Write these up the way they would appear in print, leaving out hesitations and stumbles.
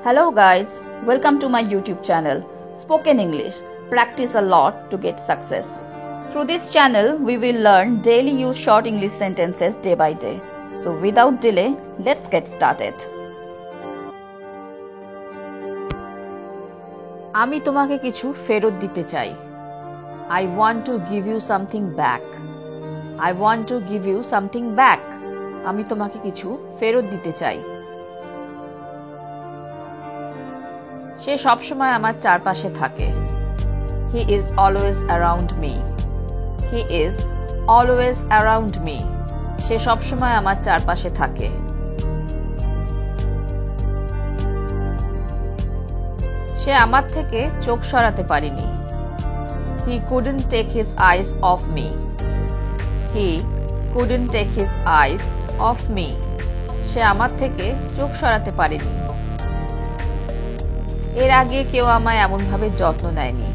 Hello guys, welcome to my YouTube channel, Spoken English. Practice a lot to get success. Through this channel, we will learn daily use short English sentences day by day. So without delay, let's get started. আমি তোমাকে কিছু ফেরত দিতে চাই. I want to give you something back. I want to give you something back. আমি তোমাকে কিছু ফেরত দিতে চাই. সে সব সময় আমার চারপাশে থাকে. He is always around me. He is always around me. সে সব সময় আমার চারপাশে থাকে. সে আমার থেকে চোখ সরাতে পারেনি. He couldn't take his eyes off me. He couldn't take his eyes off me. সে আমার থেকে চোখ সরাতে পারেনি. এর আগে কেউ আমায় এমনভাবে যত্ন নেয়নি.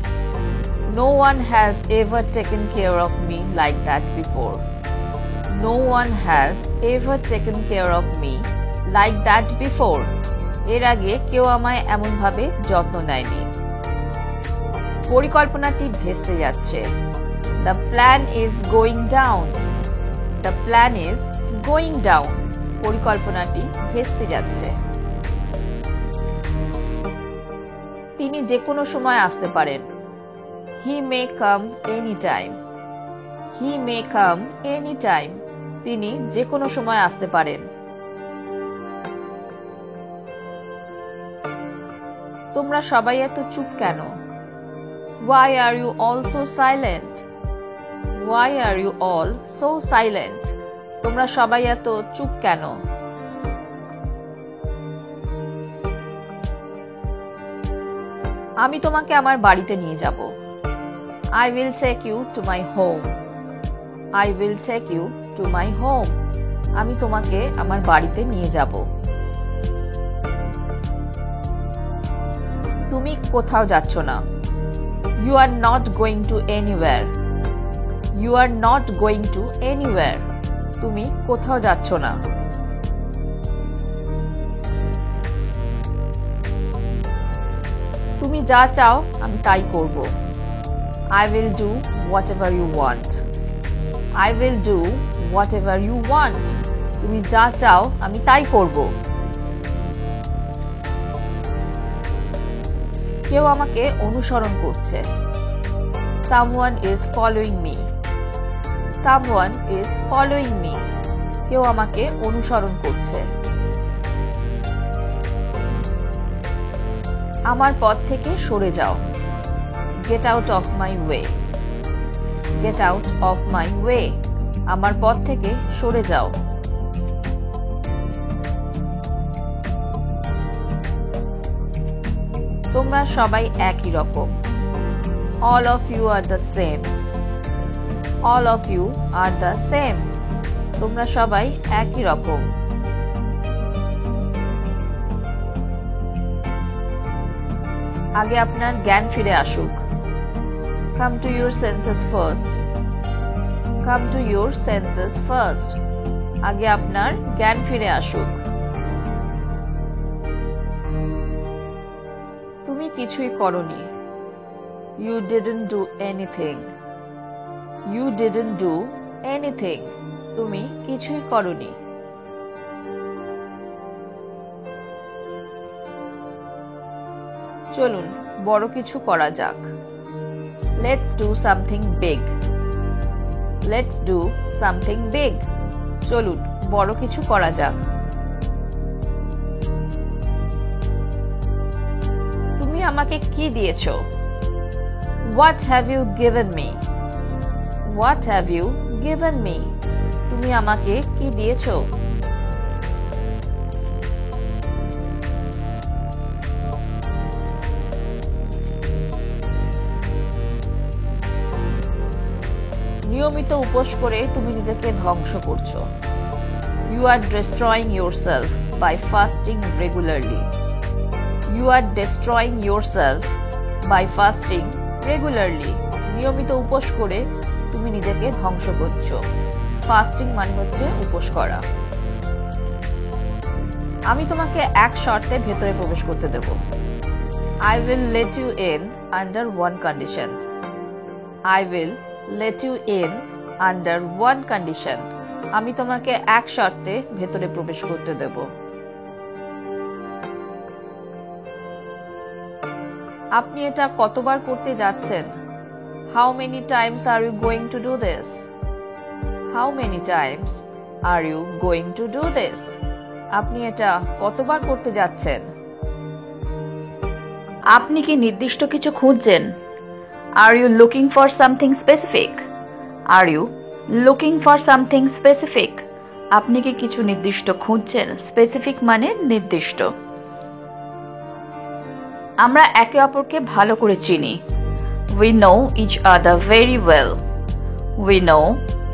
No one has ever taken care of me like that before. No one has ever taken care of me like that before. এর আগে কেউ আমায় এমনভাবে যত্ন নেয়নি. পরিকল্পনাটি ভেস্তে যাচ্ছে. The plan is going down. The plan is going down. পরিকল্পনাটি ভেস্তে যাচ্ছে. তিনি যে কোনো সময় আসতে পারেন. He may come anytime. He may come anytime. তিনি যে কোনো সময় আসতে পারেন. তোমরা সবাই এত চুপ কেন? Why are you all so silent? Why are you all so silent? তোমরা সবাই এত চুপ কেন? আমি তোমাকে আমার বাড়িতে নিয়ে যাব. I will take you to my home. I will take you to my home. আমি তোমাকে আমার বাড়িতে নিয়ে যাব. তুমি কোথাও যাচ্ছ না. You are not going to anywhere. You are not going to anywhere. তুমি কোথাও যাচ্ছ না. তুমি যা চাও আমি তাই করব. I will do whatever you want. I will do whatever you want. তুমি যা চাও আমি তাই করব. কেউ আমাকে অনুসরণ করছে. Someone is following me. Someone is following me. কেউ আমাকে অনুসরণ করছে. আমার পথ থেকে সরে যাও. Get out of my way. Get out of my way. আমার পথ থেকে সরে যাও. তোমরা সবাই একই রকম. All of you are the same. All of you are the same. তোমরা সবাই একই রকম. আগে আপনার জ্ঞান ফিরে আসুক. Come to your senses first. Come to your senses first. আগে আপনার জ্ঞান ফিরে আসুক. তুমি কিছুই করনি. You didn't do anything. You didn't do anything. তুমি কিছুই করনি. চলুন বড় কিছু করা যাক. Let's do something big. Let's do something big. চলুন বড় কিছু করা যাক. তুমি আমাকে কি দিয়েছো? What have you given me? What have you given me? তুমি আমাকে কি দিয়েছো? নিয়মিত উপোস করে তুমি নিজেকে ধ্বংস করছো. You are destroying yourself by fasting regularly. You are destroying yourself by fasting regularly. নিয়মিত উপোস করে তুমি নিজেকে ধ্বংস করছো. ফাস্টিং মানে হচ্ছে উপোস করা. আমি তোমাকে এক শর্তে ভেতরে প্রবেশ করতে দেব। I will let you in under one condition. I will let you in under one condition. আমি তোমাকে এক শর্তে ভেতরে প্রবেশ করতে দেব। আপনি এটা কতবার করতে যাচ্ছেন? How many times are you going to do this? How many times are you going to do this? আপনি এটা কতবার করতে যাচ্ছেন? আপনি কি নির্দিষ্ট কিছু খুঁজছেন? Are you looking for something specific? Are you looking for something specific? আপনি কি কিছু নির্দিষ্ট খুঁজছেন? Specific মানে নির্দিষ্ট। আমরা একে অপরকে ভালো করে চিনি। We know each other very well. We know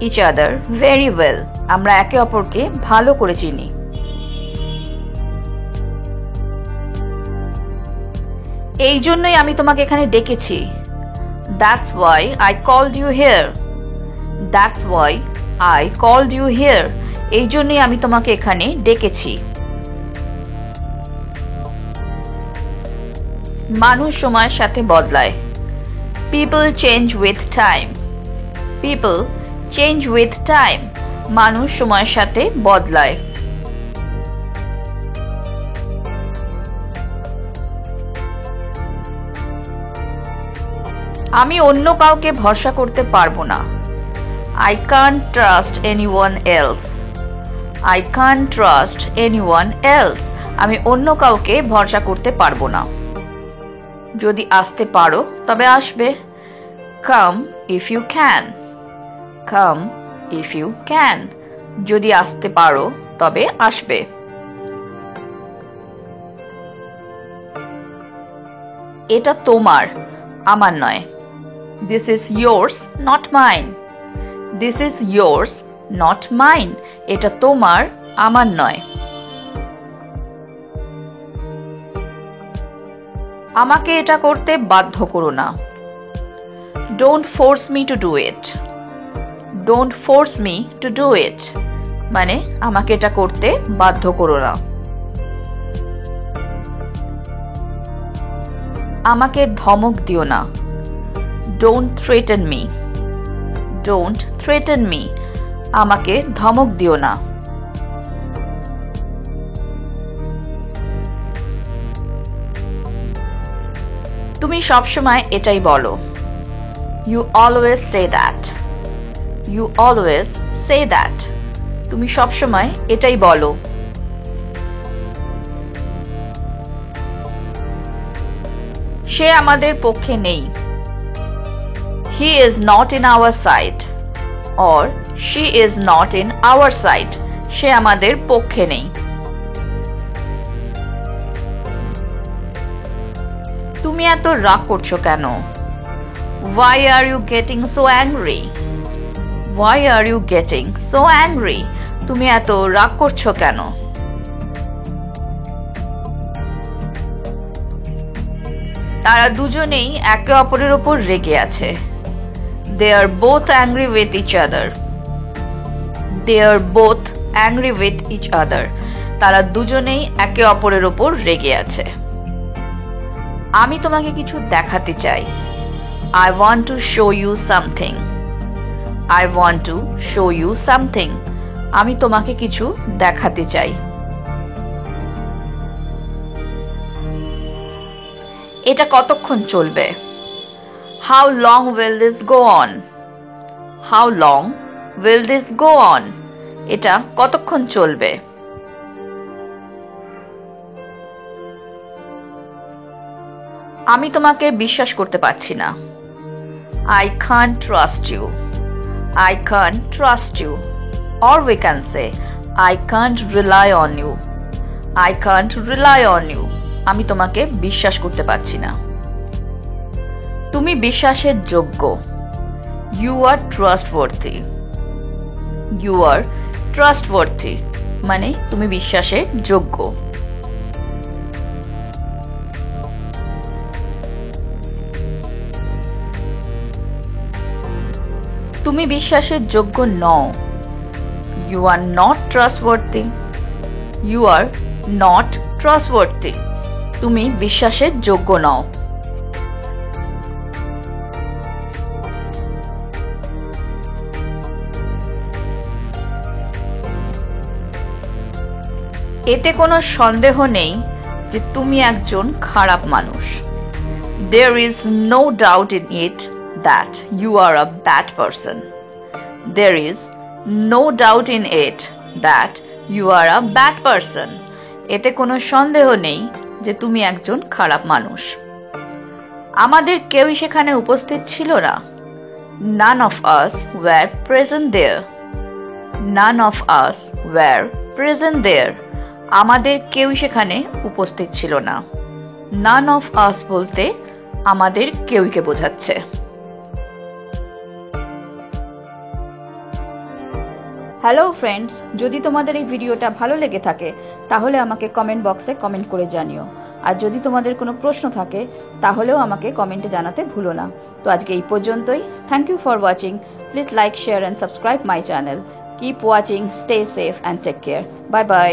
each other very well. আমরা একে অপরকে ভালো করে চিনি। এই জন্যই আমি তোমাকে এখানে ডেকেছি। That's why I called you here. That's why I called you here. এই জন্যই আমি তোমাকে এখানে ডেকেছি। মানুষ সময়ের সাথে বদলায়। People change with time. People change with time. মানুষ সময়ের সাথে বদলায়। আমি অন্য কাউকে ভরসা করতে পারবো না। I can't trust anyone else. I can't trust anyone else. আমি অন্য কাউকে ভরসা করতে পারবো না। যদি আসতে পারো তবে আসবে। Come if you can. Come if you can. যদি আসতে পারো তবে আসবে। এটা তোমার, আমার নয়। This is yours, not mine. This is yours, not mine. এটা তোমার, আমার নয়। আমাকে এটা করতে বাধ্য করো না। Don't force me to do it. Don't force me to do it. মানে আমাকে এটা করতে বাধ্য করো না। আমাকে ধমক দিও না। Don't threaten me. Don't threaten me. আমাকে ধমক দিও না। তুমি সবসময় এটাই বলো। You always say that. You always say that. তুমি সবসময় এটাই বলো। সে আমাদের পক্ষে নেই। He is not in our side. Or she is not in our side. সে আমাদের পক্ষে নেই। তুমি এত রাগ করছো কেন? Why are you getting so angry? Why are you getting so angry? তুমি এত রাগ করছো কেন? তারা দুজনেই একে অপরের উপর রেগে আছে। They are both angry with each other. They are both angry with each other. তারা দুজনেই একে অপরের উপর রেগে আছে। আমি তোমাকে কিছু দেখাতে চাই। I want to show you something. I want to show you something. আমি তোমাকে কিছু দেখাতে চাই। এটা কতক্ষণ চলবে? How long will this go on? How long will this go on? এটা কতক্ষণ চলবে? আমি তোমাকে বিশ্বাস করতে পারছি না। I can't trust you. I can't trust you. Or we can say, I can't rely on you. I can't rely on you. আমি তোমাকে বিশ্বাস করতে পারছি না। তুমি বিশ্বাসের যোগ্য। You are trustworthy. You are trustworthy. মানে তুমি বিশ্বাসের যোগ্য। তুমি বিশ্বাসের যোগ্য নও। You are not trustworthy. You are not trustworthy, তুমি বিশ্বাসের যোগ্য নও। এতে কোনো সন্দেহ নেই যে তুমি একজন খারাপ মানুষ। There is no doubt in it that you are a bad person. There is no doubt in it that you are a bad person. এতে কোনো সন্দেহ নেই যে তুমি একজন খারাপ মানুষ। আমাদের কেউই সেখানে উপস্থিত ছিল না। None of us were present there. None of us were present there. আমাদের কেউই সেখানে উপস্থিত ছিল না। None of us বলতে আমাদের কেউইকে বোঝাচ্ছে। হ্যালো ফ্রেন্ডস, যদি তোমাদের এই ভিডিওটা ভালো লেগে থাকে তাহলে আমাকে কমেন্ট বক্সে কমেন্ট করে জানিও। আর যদি তোমাদের কোনো প্রশ্ন থাকে তাহলেও আমাকে কমেন্টে জানাতে ভুলো না। তো আজকে এই পর্যন্তই। Thank you for watching. Please like, share and subscribe my channel. Keep watching, stay safe and take care. Bye by.